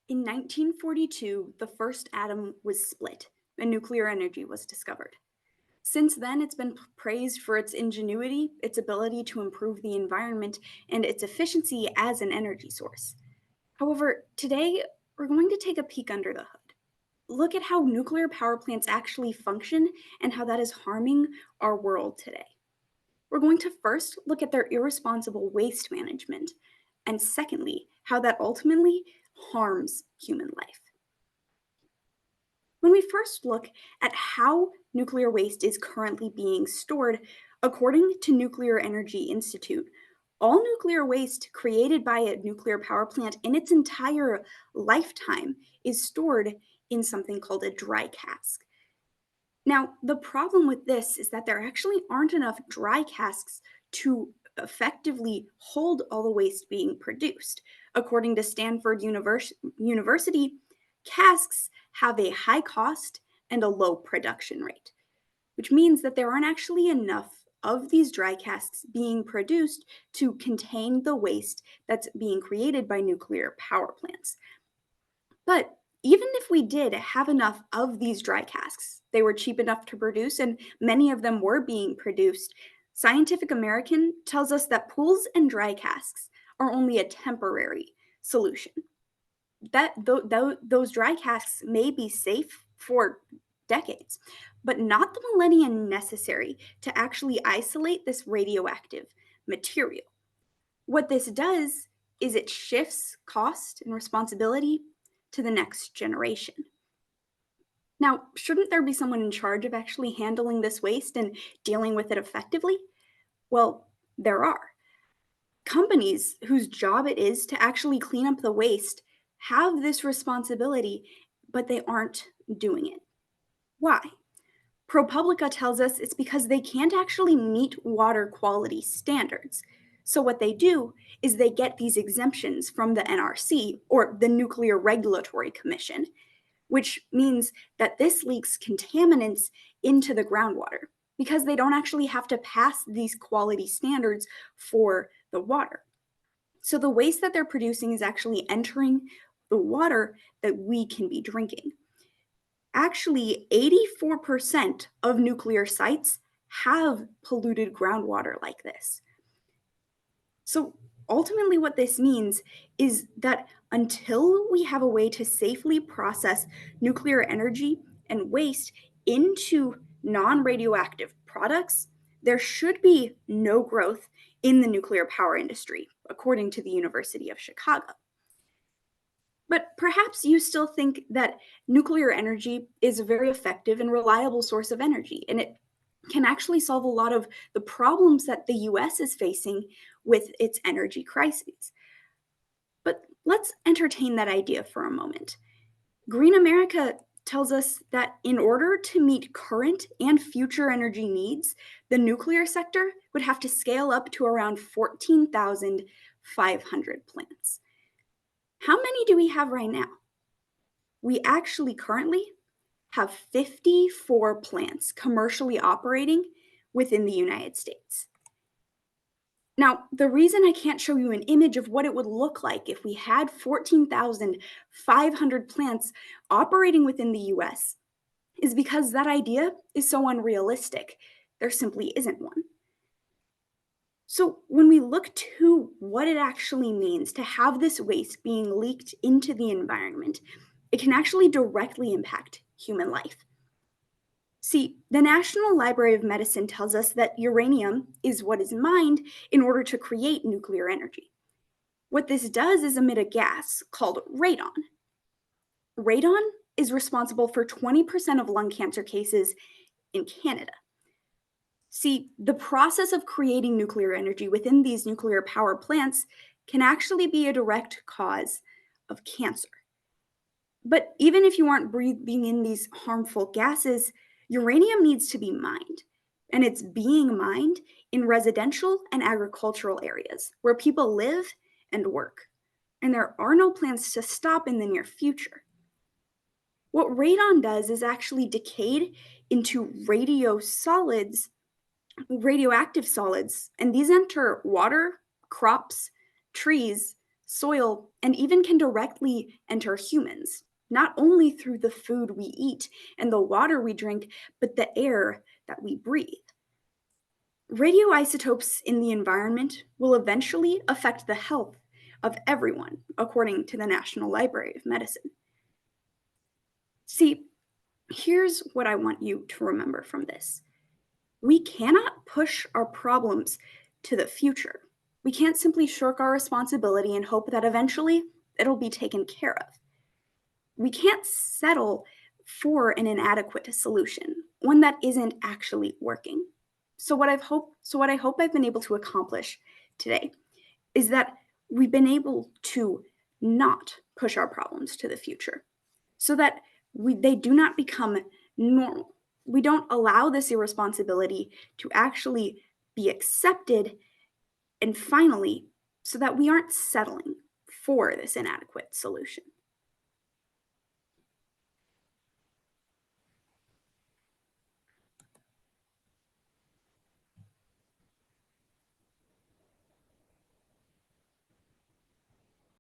In 1942, the first atom was split and nuclear energy was discovered. Since then, it's been praised for its ingenuity, its ability to improve the environment, and its efficiency as an energy source. However, today we're going to take a peek under the hood. Look at how nuclear power plants actually function and how that is harming our world today. We're going to first look at their irresponsible waste management, and secondly, how that ultimately harms human life. When we first look at how nuclear waste is currently being stored, according to Nuclear Energy Institute, all nuclear waste created by a nuclear power plant in its entire lifetime is stored in something called a dry cask. Now, the problem with this is that there actually aren't enough dry casks to effectively hold all the waste being produced. According to Stanford University, casks have a high cost and a low production rate, which means that there aren't actually enough of these dry casks being produced to contain the waste that's being created by nuclear power plants. But even if we did have enough of these dry casks, they were cheap enough to produce, and many of them were being produced. Scientific American tells us that pools and dry casks are only a temporary solution. Those dry casks may be safe for decades, but not the millennium necessary to actually isolate this radioactive material. What this does is it shifts cost and responsibility to the next generation. Now, shouldn't there be someone in charge of actually handling this waste and dealing with it effectively? Well, there are. Companies whose job it is to actually clean up the waste have this responsibility, but they aren't doing it. Why? ProPublica tells us it's because they can't actually meet water quality standards. So, what they do is they get these exemptions from the NRC, or the Nuclear Regulatory Commission, which means that this leaks contaminants into the groundwater because they don't actually have to pass these quality standards for the water. So, the waste that they're producing is actually entering the water that we can be drinking. Actually, 84% of nuclear sites have polluted groundwater like this. So ultimately, what this means is that until we have a way to safely process nuclear energy and waste into non radioactive products, there should be no growth in the nuclear power industry, according to the University of Chicago. But perhaps you still think that nuclear energy is a very effective and reliable source of energy, and it can actually solve a lot of the problems that the US is facing with its energy crises. But let's entertain that idea for a moment. Green America tells us that in order to meet current and future energy needs, the nuclear sector would have to scale up to around 14,500 plants. How many do we have right now? We actually currently have 54 plants commercially operating within the United States. Now, the reason I can't show you an image of what it would look like if we had 14,500 plants operating within the US is because that idea is so unrealistic. There simply isn't one. So, when we look to what it actually means to have this waste being leaked into the environment, it can actually directly impact human life. See, the National Library of Medicine tells us that uranium is what is mined in order to create nuclear energy. What this does is emit a gas called radon. Radon is responsible for 20% of lung cancer cases in Canada. See, the process of creating nuclear energy within these nuclear power plants can actually be a direct cause of cancer. But even if you aren't breathing in these harmful gases, uranium needs to be mined. And it's being mined in residential and agricultural areas where people live and work. And there are no plans to stop in the near future. What radon does is actually decayed into radioactive solids, and these enter water, crops, trees, soil, and even can directly enter humans, not only through the food we eat and the water we drink, but the air that we breathe. Radioisotopes in the environment will eventually affect the health of everyone, according to the National Library of Medicine. See, here's what I want you to remember from this. We cannot push our problems to the future. We can't simply shirk our responsibility and hope that eventually it'll be taken care of. We can't settle for an inadequate solution, one that isn't actually working. So what I hope I've been able to accomplish today is that we've been able to not push our problems to the future so that they do not become normal. We don't allow this irresponsibility to actually be accepted, and finally, so that we aren't settling for this inadequate solution.